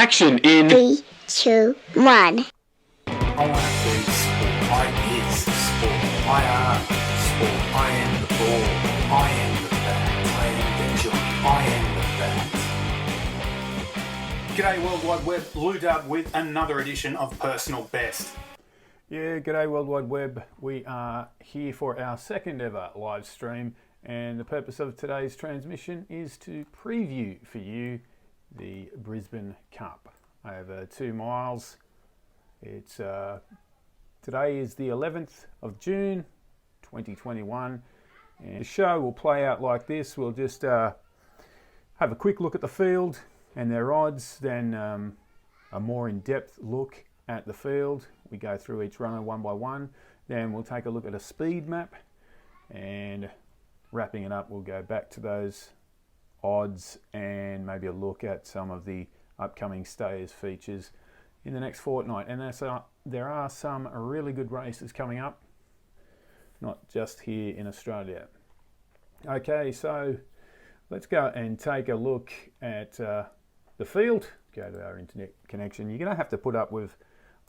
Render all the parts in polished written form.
Action in 3, 2, 1. I want to be sport. I is sport. I am sport. I am the ball. I am the bat. I am the joint. I am the bat. G'day World Wide Web, Lou Dub with another edition of Personal Best. Yeah, g'day World Wide Web. We are here for our second ever live stream, and the purpose of today's transmission is to preview for you the Brisbane Cup over 2 miles. It's today is the 11th of June 2021, and the show will play out like this. We'll just have a quick look at the field and their odds, then a more in-depth look at the field. We go through each runner one by one, then we'll take a look at a speed map, and wrapping it up we'll go back to those odds and maybe a look at some of the upcoming stayers features in the next fortnight. And there are some really good races coming up, not just here in Australia. Okay, so let's go and take a look at the field. Go to our internet connection. You're going to have to put up with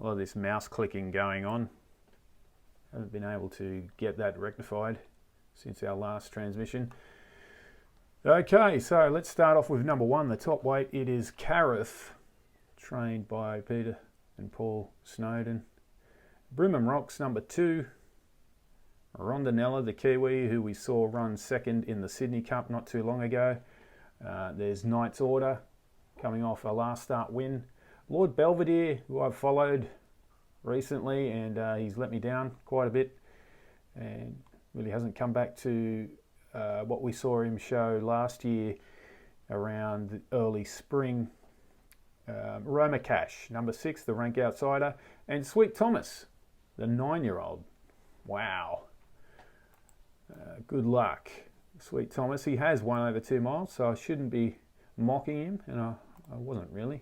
a lot of this mouse clicking going on. Haven't been able to get that rectified since our last transmission. Okay, so let's start off with number one, the top weight. It is Carif, trained by Peter and Paul Snowden. Brimham Rocks, number 2. Rondinella, the Kiwi, who we saw run second in the Sydney Cup not too long ago. There's Knight's Order, coming off a last start win. Lord Belvedere, who I've followed recently, and he's let me down quite a bit and really hasn't come back to what we saw him show last year around the early spring. Romakash, number 6, the rank outsider, and Sweet Thomas, the 9-year-old. Wow. Good luck, Sweet Thomas. He has won over 2 miles, so I shouldn't be mocking him, and I wasn't really.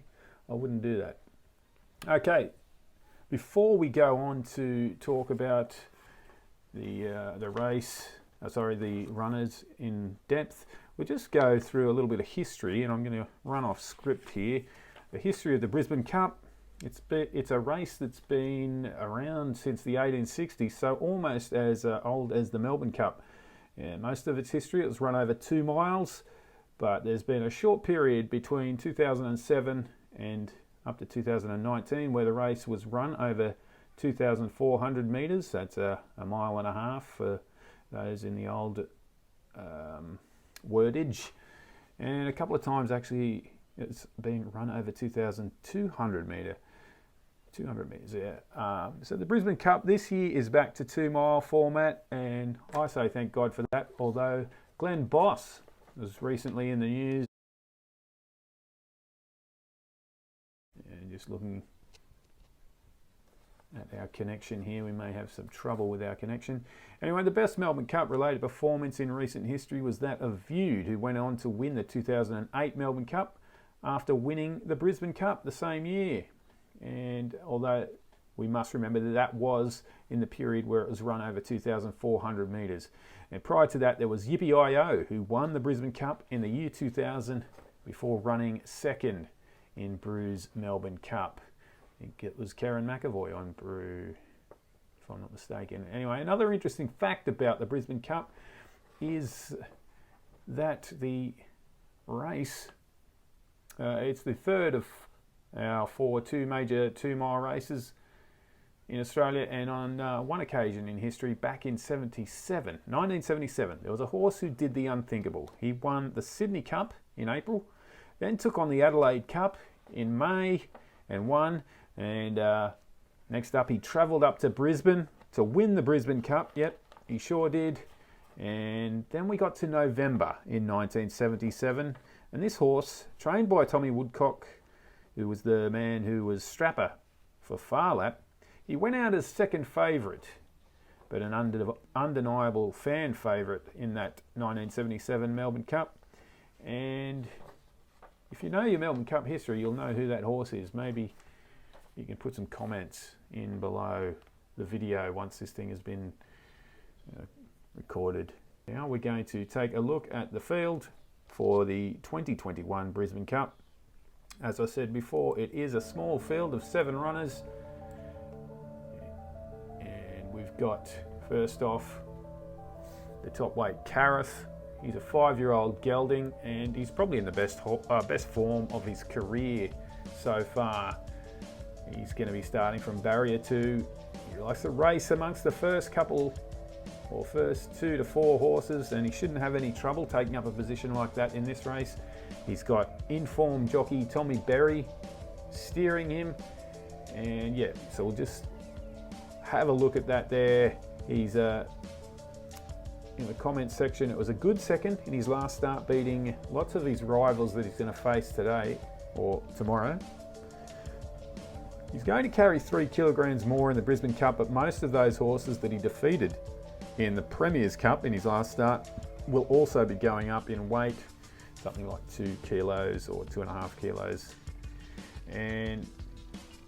I wouldn't do that. Okay, before we go on to talk about the race, the runners in depth, we'll just go through a little bit of history, and I'm going to run off script here. The history of the Brisbane Cup. It's a race that's been around since the 1860s, so almost as old as the Melbourne Cup. Most of its history, it was run over 2 miles, but there's been a short period between 2007 and up to 2019 where the race was run over 2,400 metres. That's a mile and a half for those in the old wordage. And a couple of times actually it's been run over 2,200 metres. 200 metres, yeah. So the Brisbane Cup this year is back to 2 mile format, and I say thank God for that, although Glenn Boss was recently in the news. And just looking at our connection here, we may have some trouble with our connection. Anyway, the best Melbourne Cup related performance in recent history was that of Viewed, who went on to win the 2008 Melbourne Cup after winning the Brisbane Cup the same year. And although we must remember that was in the period where it was run over 2,400 metres. And prior to that, there was Yippee-I-O, who won the Brisbane Cup in the year 2000 before running second in Brew's Melbourne Cup. I think it was Karen McAvoy on Brew, if I'm not mistaken. Anyway, another interesting fact about the Brisbane Cup is that the race, it's the third of our 4 major 2 mile races in Australia, and on one occasion in history, back in 1977, there was a horse who did the unthinkable. He won the Sydney Cup in April, then took on the Adelaide Cup in May and won, and next up he travelled up to Brisbane to win the Brisbane Cup. Yep, he sure did. And then we got to November in 1977, and this horse, trained by Tommy Woodcock, who was the man who was strapper for Farlap, he went out as second favourite, but an undeniable fan favourite in that 1977 Melbourne Cup. And if you know your Melbourne Cup history, you'll know who that horse is. Maybe you can put some comments in below the video once this thing has been recorded. Now we're going to take a look at the field for the 2021 Brisbane Cup. As I said before, it is a small field of 7 runners. And we've got, first off, the top weight Carif. He's a 5-year-old gelding, and he's probably in the best form of his career so far. He's going to be starting from barrier 2. He likes to race amongst the first 2 to 4 horses, and he shouldn't have any trouble taking up a position like that in this race. He's got informed jockey Tommy Berry steering him, and yeah, so we'll just have a look at that there. He's in the comments section, it was a good second in his last start, beating lots of his rivals that he's going to face today or tomorrow. He's going to carry 3 kilograms more in the Brisbane Cup, but most of those horses that he defeated in the Premier's Cup in his last start will also be going up in weight, something like 2 kilos or 2.5 kilos. And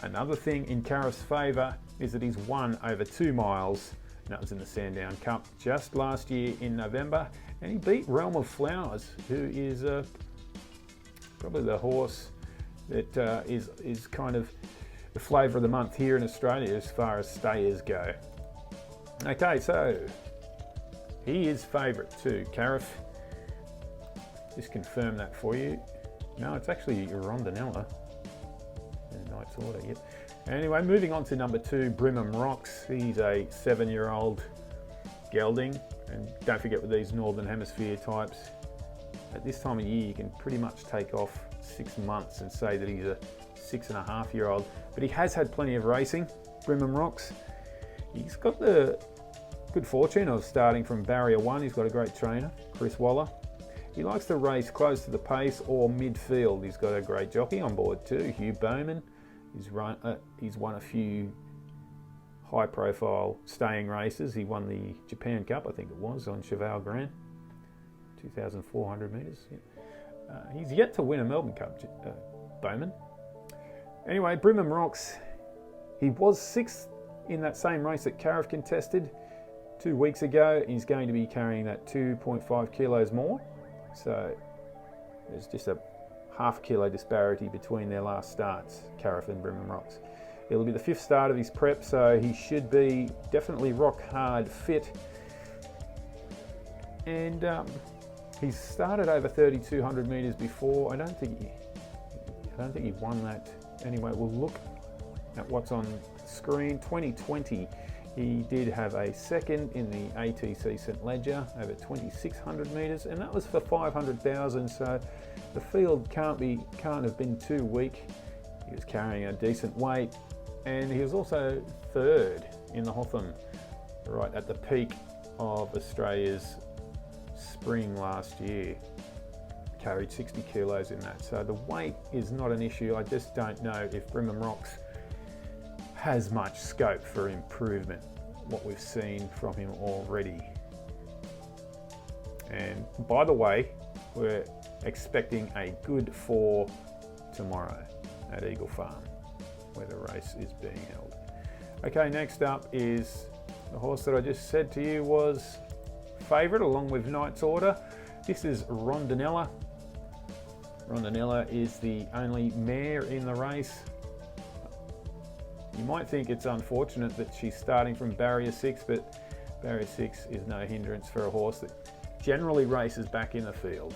another thing in Carif's favour is that he's won over 2 miles. That was in the Sandown Cup just last year in November, and he beat Realm of Flowers, who is probably the horse that is kind of the flavour of the month here in Australia as far as stayers go. Okay, so he is favourite too, Carif. Just confirm that for you. No, it's actually Rondinella. Knight's Order, yep. Anyway, moving on to number 2, Brimham Rocks. He's a 7-year-old gelding, and don't forget with these Northern Hemisphere types, at this time of year you can pretty much take off 6 months and say that he's a 6.5-year-old, but he has had plenty of racing, Brimham Rocks. He's got the good fortune of starting from barrier 1. He's got a great trainer, Chris Waller. He likes to race close to the pace or midfield. He's got a great jockey on board too, Hugh Bowman. He's won a few high-profile staying races. He won the Japan Cup, I think it was, on Cheval Grand, 2,400 metres. Yeah. He's yet to win a Melbourne Cup, Bowman. Anyway, Brimham Rocks, he was 6th in that same race that Carif contested 2 weeks ago. He's going to be carrying that 2.5 kilos more. So there's just a half kilo disparity between their last starts, Carif and Brimham Rocks. It'll be the 5th start of his prep, so he should be definitely rock hard fit. And he's started over 3,200 metres before. I don't think he won that. Anyway, we'll look at what's on screen. 2020, he did have a 2nd in the ATC St Ledger over 2,600 metres, and that was for 500,000. So the field can't have been too weak. He was carrying a decent weight, and he was also 3rd in the Hotham, right at the peak of Australia's spring last year. Carried 60 kilos in that, so the weight is not an issue. I just don't know if Brimham Rocks has much scope for improvement, what we've seen from him already. And by the way, we're expecting a good 4 tomorrow at Eagle Farm, where the race is being held. Okay, next up is the horse that I just said to you was favourite along with Knight's Order. This is Rondinella. Rondinella is the only mare in the race. You might think it's unfortunate that she's starting from barrier 6, but barrier 6 is no hindrance for a horse that generally races back in the field.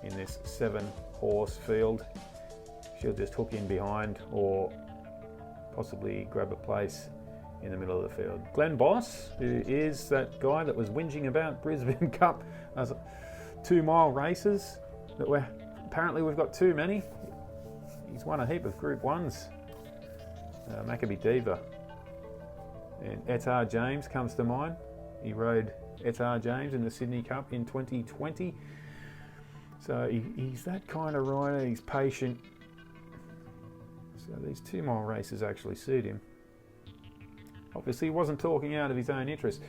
In this 7-horse field, she'll just hook in behind or possibly grab a place in the middle of the field. Glenn Boss, who is that guy that was whinging about Brisbane Cup 2-mile races, that apparently we've got too many. He's won a heap of Group 1s. Maccabee Diva. And Etar James comes to mind. He rode Etar James in the Sydney Cup in 2020. So he's that kind of rider. He's patient. So these 2-mile races actually suit him. Obviously, he wasn't talking out of his own interest.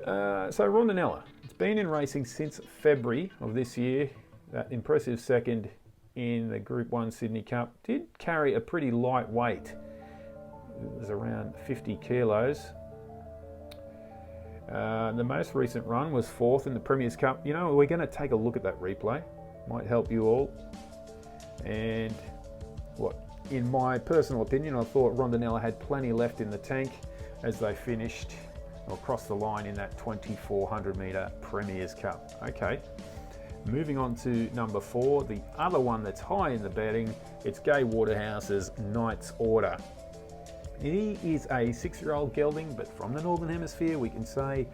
So Rondinella, it's been in racing since February of this year. That impressive 2nd in the Group 1 Sydney Cup. Did carry a pretty light weight. It was around 50 kilos. The most recent run was 4th in the Premier's Cup. You know, we're going to take a look at that replay. Might help you all. And in my personal opinion, I thought Rondinella had plenty left in the tank as they finished or crossed the line in that 2400 metre Premier's Cup. Okay, moving on to number 4, the other one that's high in the betting, it's Gai Waterhouse's Knight's Order. He is a 6-year-old gelding, but from the Northern Hemisphere, we can say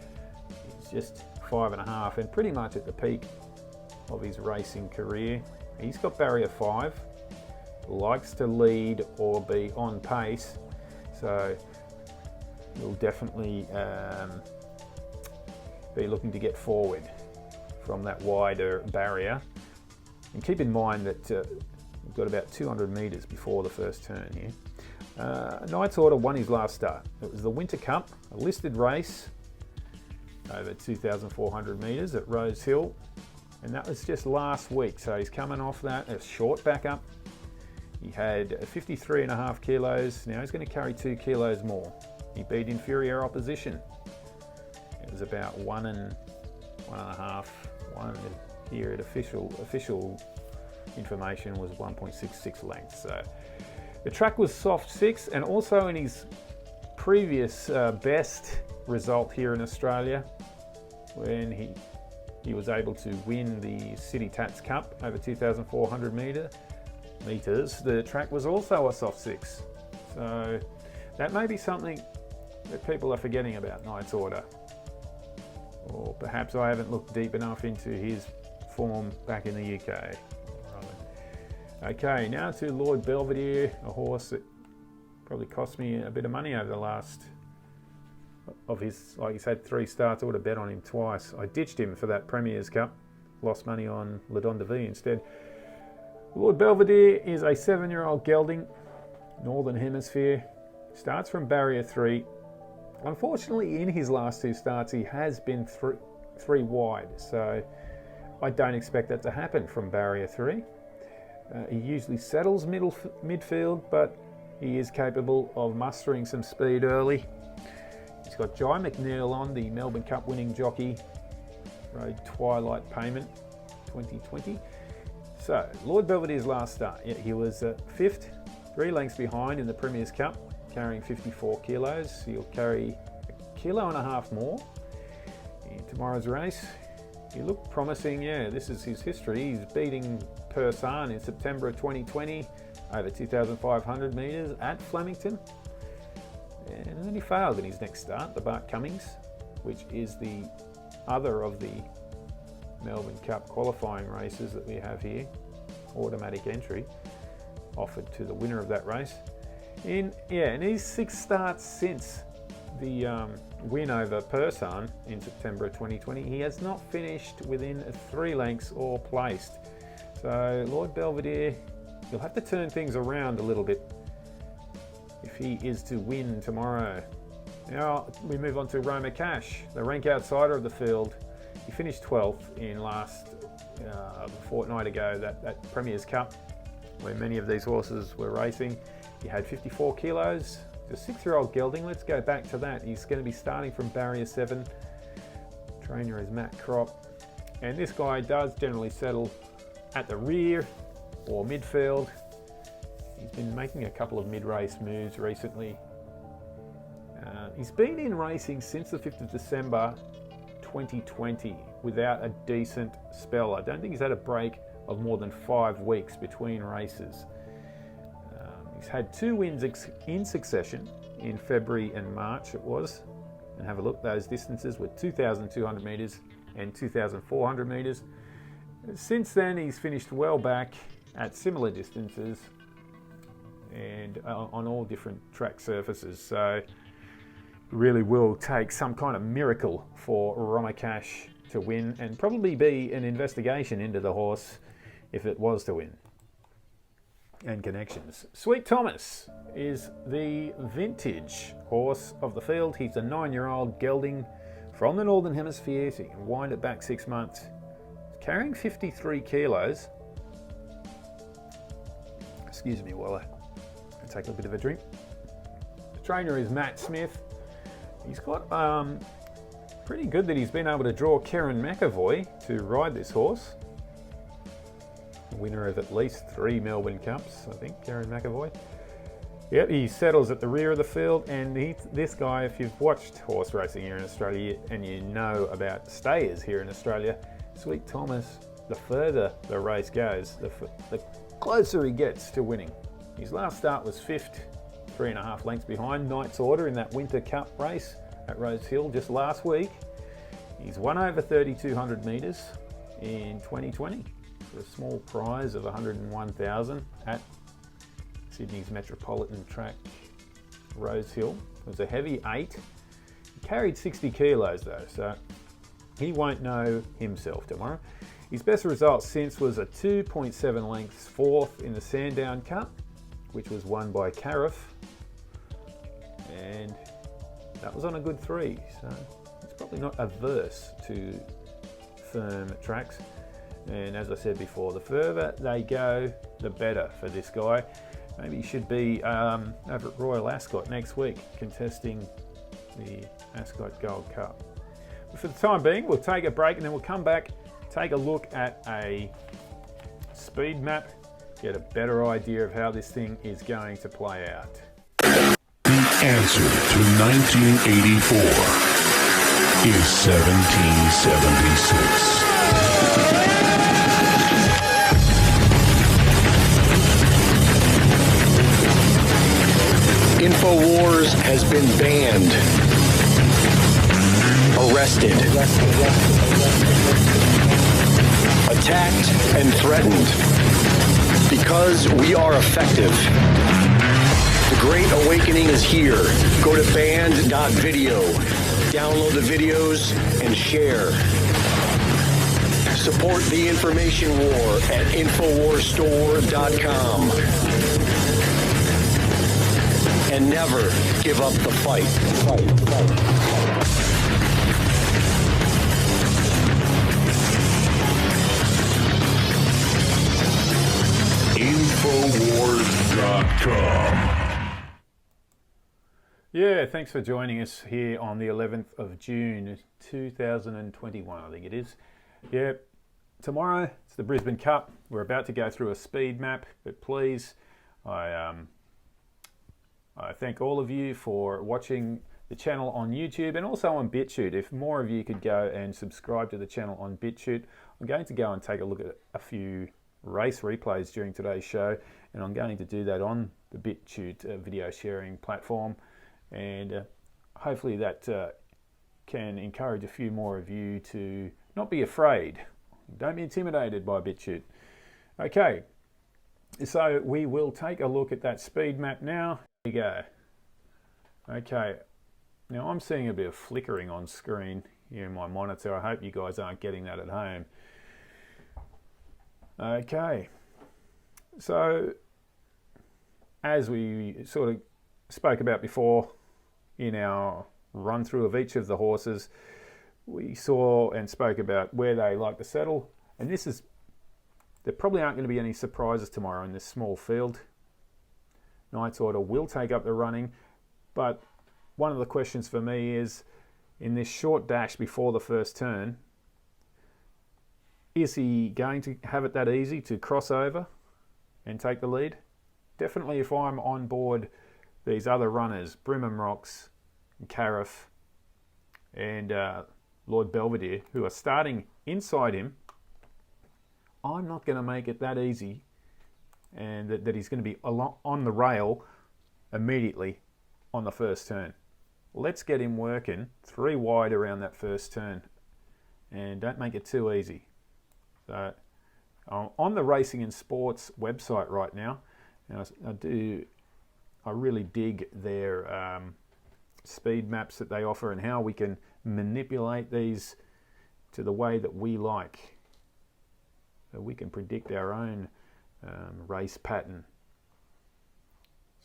he's just 5.5 and pretty much at the peak of his racing career. He's got barrier 5, likes to lead or be on pace, so he'll definitely be looking to get forward from that wider barrier. And keep in mind that we've got about 200 metres before the first turn here. Knight's Order won his last start. It was the Winter Cup, a listed race over 2,400 metres at Rose Hill, and that was just last week, so he's coming off that, a short backup. He had 53.5 kilos, now he's going to carry 2 kilos more. He beat inferior opposition. It was about 1.5 here at official information was 1.66 lengths. So the track was soft 6, and also in his previous best result here in Australia, when he was able to win the City Tats Cup over 2,400 metres, the track was also a soft 6. So that may be something that people are forgetting about Knight's Order. Or perhaps I haven't looked deep enough into his form back in the UK. Okay, now to Lord Belvedere, a horse that probably cost me a bit of money over the last of his, like he's had 3 starts. I would have bet on him twice. I ditched him for that Premier's Cup, lost money on La Don de Vie instead. Lord Belvedere is a 7-year-old gelding, Northern Hemisphere, starts from barrier 3. Unfortunately, in his last 2 starts, he has been 3 wide, so I don't expect that to happen from barrier 3. He usually settles midfield, but he is capable of mustering some speed early. He's got Jai McNeil on, the Melbourne Cup winning jockey, rode Twilight Payment 2020. So, Lord Belvedere's last start, he was 5th, 3 lengths behind in the Premier's Cup, carrying 54 kilos. He'll carry 1.5 kilos more in tomorrow's race. He looked promising, yeah, this is his history. He's beating Persan in September of 2020 over 2,500 metres at Flemington. And then he failed in his next start, the Bart Cummings, which is the other of the Melbourne Cup qualifying races that we have here, automatic entry, offered to the winner of that race. In his 6 starts since the win over Persan in September of 2020, he has not finished within 3 lengths or placed. So Lord Belvedere, he'll have to turn things around a little bit if he is to win tomorrow. Now we move on to Romakash, the rank outsider of the field. He finished 12th in last fortnight ago, that Premier's Cup, where many of these horses were racing. He had 54 kilos, the 6-year-old gelding. Let's go back to that. He's going to be starting from barrier 7. Trainer is Matt Crop. And this guy does generally settle at the rear or midfield. He's been making a couple of mid-race moves recently. He's been in racing since the 5th of December 2020 without a decent spell. I don't think he's had a break of more than 5 weeks between races. He's had 2 wins in succession in February and March it was. And have a look, those distances were 2,200 metres and 2,400 metres. Since then he's finished well back at similar distances and on all different track surfaces. So really will take some kind of miracle for Romakash to win, and probably be an investigation into the horse if it was to win. And connections. Sweet Thomas is the vintage horse of the field. He's a 9-year-old gelding from the Northern Hemisphere, so you can wind it back 6 months. He's carrying 53 kilos. Excuse me while I take a bit of a drink. The trainer is Matt Smith. He's got pretty good that he's been able to draw Karen McAvoy to ride this horse. winner of at least 3 Melbourne Cups, I think, Garen McAvoy. Yep, he settles at the rear of the field, and this guy, if you've watched horse racing here in Australia and you know about stayers here in Australia, Sweet Thomas, the further the race goes, the closer he gets to winning. His last start was 5th, 3.5 lengths behind Knight's Order in that Winter Cup race at Rose Hill just last week. He's won over 3,200 metres in 2020 for a small prize of 101,000 at Sydney's Metropolitan Track, Rose Hill. It was a heavy 8. He carried 60 kilos though, so he won't know himself tomorrow. His best result since was a 2.7 lengths 4th in the Sandown Cup, which was won by Carif, and that was on a good 3, so it's probably not averse to firm tracks. And as I said before, the further they go, the better for this guy. Maybe he should be over at Royal Ascot next week, contesting the Ascot Gold Cup. But for the time being, we'll take a break and then we'll come back, take a look at a speed map, get a better idea of how this thing is going to play out. The answer to 1984 is 1776. InfoWars has been banned, arrested, attacked, and threatened because we are effective. The Great Awakening is here. Go to banned.video, download the videos, and share. Support the information war at InfoWarsStore.com. And never give up the fight. Infowars.com. Yeah, thanks for joining us here on the 11th of June 2021, I think it is. Yeah, tomorrow it's the Brisbane Cup. We're about to go through a speed map, but please, I thank all of you for watching the channel on YouTube and also on BitChute. If more of you could go and subscribe to the channel on BitChute, I'm going to go and take a look at a few race replays during today's show, and I'm going to do that on the BitChute video sharing platform, and hopefully that can encourage a few more of you to not be afraid. Don't be intimidated by BitChute. Okay, so we will take a look at that speed map now. There you go. Okay, now I'm seeing a bit of flickering on screen here in my monitor. I hope you guys aren't getting that at home. Okay, so as we sort of spoke about before in our run through of each of the horses, we saw and spoke about where they like to settle, and there probably aren't going to be any surprises tomorrow in this small field. Knight's Order will take up the running, but one of the questions for me is, in this short dash before the first turn, is he going to have it that easy to cross over and take the lead? Definitely if I'm on board these other runners, Brimham Rocks, Carif, and Lord Belvedere, who are starting inside him, I'm not going to make it that easy, and that he's going to be on the rail immediately on the first turn. Let's get him working 3 wide around that first turn, and don't make it too easy. So on the Racing and Sports website right now, and I really dig their speed maps that they offer and how we can manipulate these to the way that we like. So we can predict our own race pattern.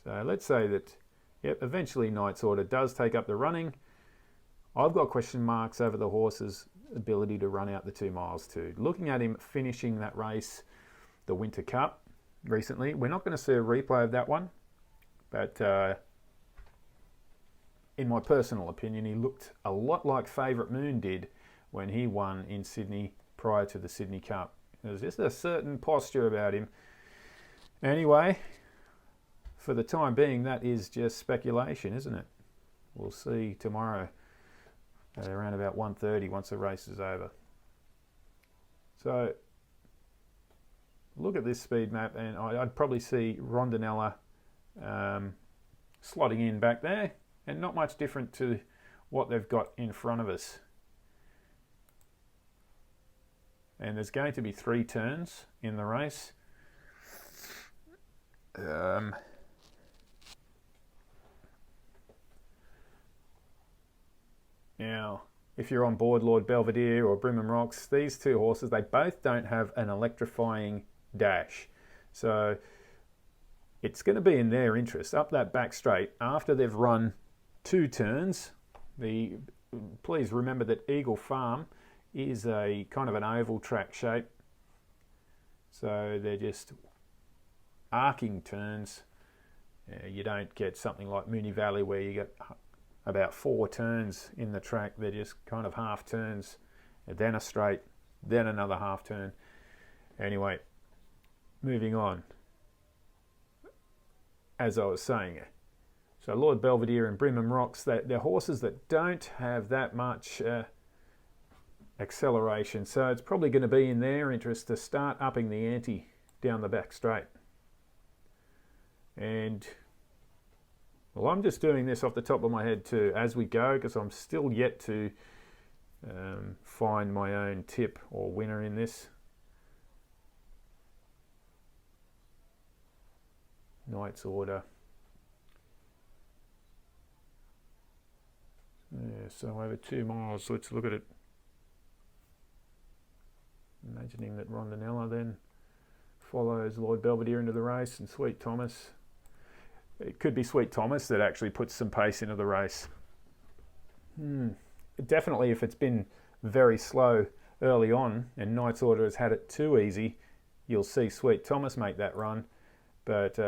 So let's say that, yep, eventually Knight's Order does take up the running. I've got question marks over the horse's ability to run out the 2 miles too. Looking at him finishing that race, the Winter Cup, recently, we're not going to see a replay of that one, but in my personal opinion, he looked a lot like Favourite Moon did when he won in Sydney prior to the Sydney Cup. There's just a certain posture about him. Anyway, for the time being, that is just speculation, isn't it? We'll see tomorrow at around about 1:30 once the race is over. So, look at this speed map, and I'd probably see Rondinella slotting in back there, and not much different to what they've got in front of us. And there's going to be 3 turns in the race. Now, if you're on board Lord Belvedere or Brimham Rocks, these 2 horses, they both don't have an electrifying dash. So it's going to be in their interest up that back straight after they've run 2 turns. Please remember that Eagle Farm is a kind of an oval track shape. So they're just arcing turns. You don't get something like Moonee Valley where you get about 4 turns in the track. They're just kind of half turns, and then a straight, then another half turn. Anyway, moving on. As I was saying, so Lord Belvedere and Brimham Rocks, they're horses that don't have that much acceleration, so it's probably going to be in their interest to start upping the ante down the back straight. And well, I'm just doing this off the top of my head too as we go, because I'm still yet to find my own tip or winner in this. Knight's Order. Yeah, so over 2 miles, let's look at it. Imagining that Rondinella then follows Lord Belvedere into the race, and Sweet Thomas. It could be Sweet Thomas that actually puts some pace into the race. Definitely if it's been very slow early on and Knight's Order has had it too easy, you'll see Sweet Thomas make that run. But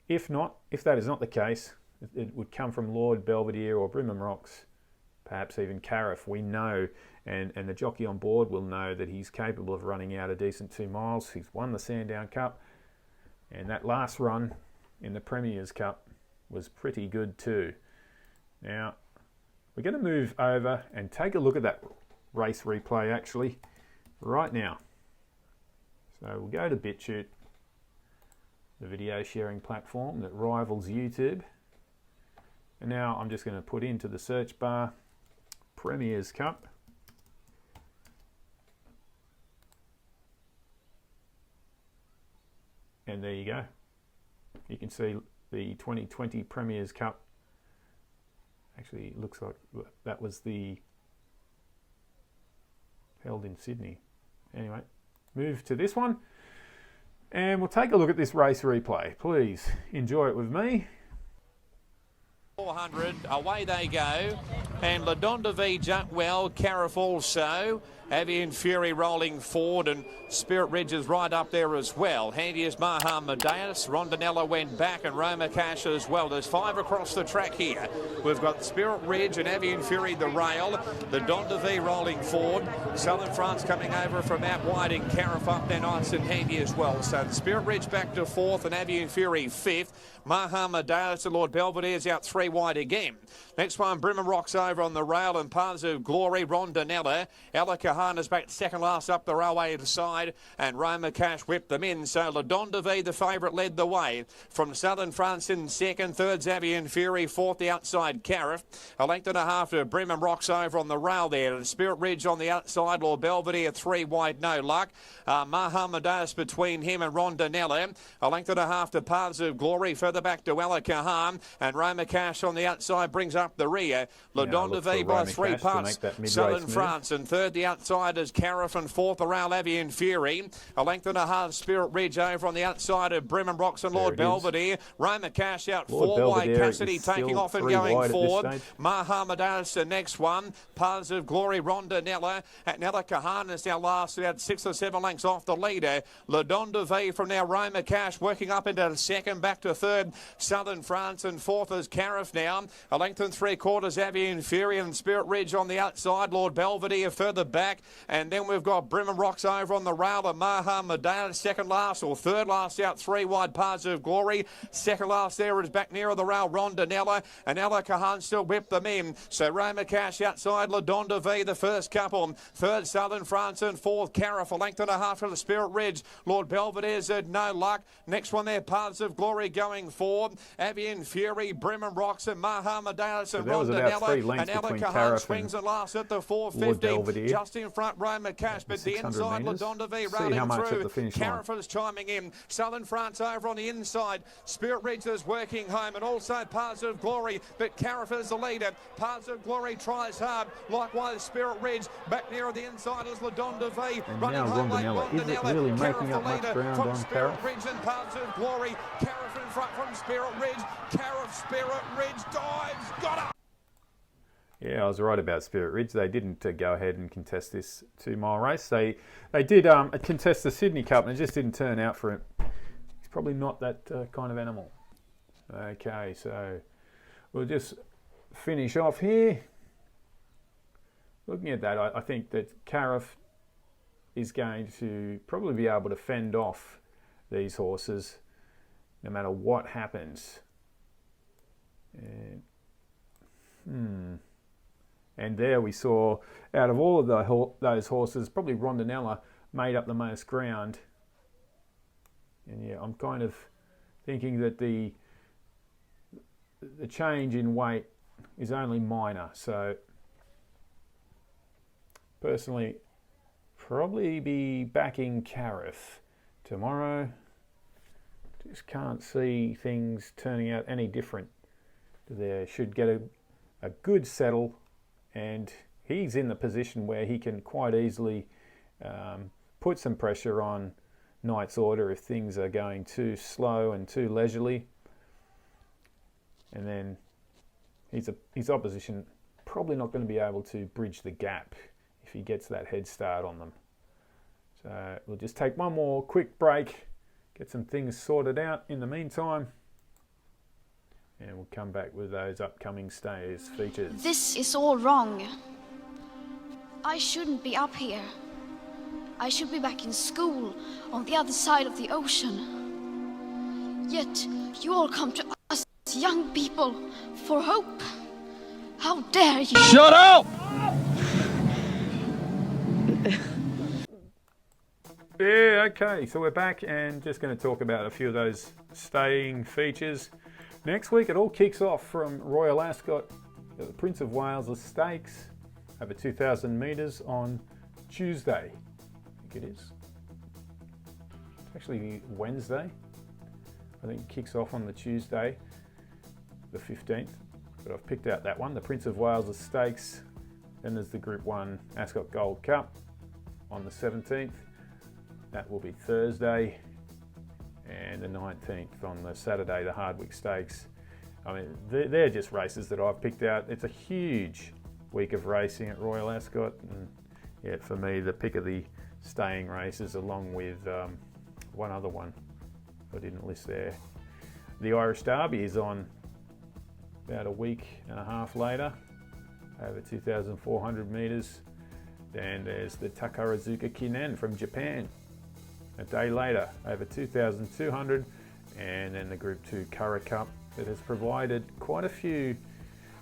if that is not the case, it would come from Lord Belvedere or Brimham Rocks, perhaps even Carif. We know, and the jockey on board will know that he's capable of running out a decent 2 miles. He's won the Sandown Cup, and that last run in the Premier's Cup was pretty good too. Now, we're going to move over and take a look at that race replay actually right now. So we'll go to BitChute, the video sharing platform that rivals YouTube. And now I'm just going to put into the search bar Premier's Cup. And there you go. You can see the 2020 Premier's Cup. Actually, it looks like that was held in Sydney. Anyway, move to this one. And we'll take a look at this race replay. Please enjoy it with me. 400, away they go. And Ladonda jumped well, Carif also. Avian Fury rolling forward, and Spirit Ridge is right up there as well. Handy is Amadeus. Rondinella went back, and Romakash as well. There's 5 across the track here. We've got Spirit Ridge and Avian Fury the rail. The Donda rolling forward. Southern France coming over from out wide, and Carif up there nice and handy as well. So Spirit Ridge back to 4th, and Avian Fury 5th. Amadeus and Lord Belvedere's out 3 wide again. Next one, Brimham Rocks over on the rail, and Paths of Glory, Rondinella. Ella Kahana's back second last up the railway side, and Romakash whipped them in. So Ladonda the favourite, led the way. From Southern France in second, third Avian Fury, 4th the outside Carif. A length and a half to Brimham Rocks over on the rail there. And Spirit Ridge on the outside, Lord Belvedere 3 wide, no luck. Amadeus between him and Rondinella. A length and a half to Paths of Glory, further back to Ella Kahan, and Romakash on the outside brings up the rear. Ladonda by 3 parts. Southern France, and third the outside is Carif, and 4th the rail Avian Fury. A length and a half Spirit Ridge over on the outside of Brimham Rocks and Lord Belvedere. Romakash out 4 wide. Cassidy taking off and going forward. Amadeus the next one. Paths of Glory, Rondinella. And Ella Kahan is now last, about 6 or 7 lengths off the leader. Ladonda from now Romakash working up into second, back to third Southern France, and 4th is Carif now. A length and 3/4 Avian Fury, and Spirit Ridge on the outside. Lord Belvedere further back. back. And then we've got Brimham Rocks over on the rail of Mahamadaila, second last or third last out, 3 wide, Paths of Glory. Second last there is back nearer the rail, Rondinella, and Ella Kahan still whip them in. So Romakash outside Ladonda V, the first couple. Third, Southern France, and fourth, Carif, a length and a half to the Spirit Ridge. Lord Belvedere's had no luck. Next one there, Paths of Glory going forward. Avian Fury, Brimham Rocks, and Mahamadaila, and Rondinella, and Ella Kahan swings and last at the 450. Just in front, Romakash, but the inside, Ladonda V rolling through. Carif is chiming in. Southern France over on the inside. Spirit Ridge is working home, and also Paths of Glory, but Carif is the leader. Paths of Glory tries hard. Likewise, Spirit Ridge back near the inside is Ladonda V. And running now home late, Rondinella. Is it really making up much ground on Spirit Carif? Ridge and Paths of Glory. Carif in front from Spirit Ridge. Carif, Spirit Ridge dives. Got up. Yeah, I was right about Spirit Ridge. They didn't go ahead and contest this 2-mile race. They did contest the Sydney Cup, and it just didn't turn out for him. He's probably not that kind of animal. Okay, so we'll just finish off here. Looking at that, I think that Carif is going to probably be able to fend off these horses no matter what happens. And there we saw, out of all of those horses, probably Rondinella made up the most ground. And yeah, I'm kind of thinking that the change in weight is only minor. So personally, probably be backing Carif tomorrow. Just can't see things turning out any different. There should get a good settle, and he's in the position where he can quite easily put some pressure on Knight's Order if things are going too slow and too leisurely. And then his opposition probably not going to be able to bridge the gap if he gets that head start on them. So we'll just take one more quick break, get some things sorted out in the meantime, and we'll come back with those upcoming Stayers features. This is all wrong. I shouldn't be up here. I should be back in school on the other side of the ocean. Yet you all come to us young people for hope. How dare you? Shut up! Yeah, okay, so we're back and just going to talk about a few of those staying features. Next week it all kicks off from Royal Ascot, the Prince of Wales Stakes, over 2,000 metres on Tuesday, I think it is. It's actually Wednesday. I think it kicks off on the Tuesday, the 15th, but I've picked out that one, the Prince of Wales Stakes. Then there's the Group 1 Ascot Gold Cup on the 17th. That will be Thursday, and the 19th on the Saturday, the Hardwick Stakes. I mean, they're just races that I've picked out. It's a huge week of racing at Royal Ascot, and yeah, for me, the pick of the staying races, along with one other one I didn't list there. The Irish Derby is on about a week and a half later, over 2,400 metres. Then there's the Takarazuka Kinen from Japan, a day later, over 2,200, and then the Group 2 Carif Cup that has provided quite a few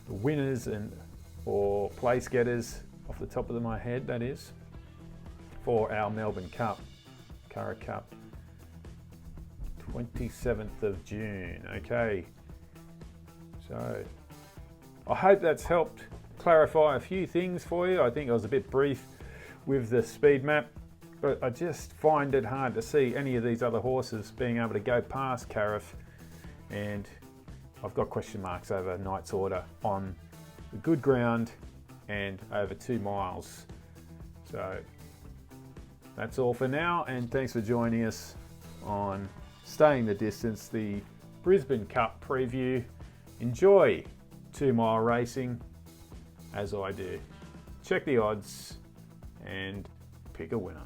winners or place getters, off the top of my head that is, for our Melbourne Cup, Carif Cup, 27th of June. Okay, so I hope that's helped clarify a few things for you. I think I was a bit brief with the speed map, but I just find it hard to see any of these other horses being able to go past Carif, and I've got question marks over Knight's Order on the good ground and over 2 miles. So that's all for now, and thanks for joining us on Staying the Distance, the Brisbane Cup Preview. Enjoy 2-mile racing as I do. Check the odds and pick a winner.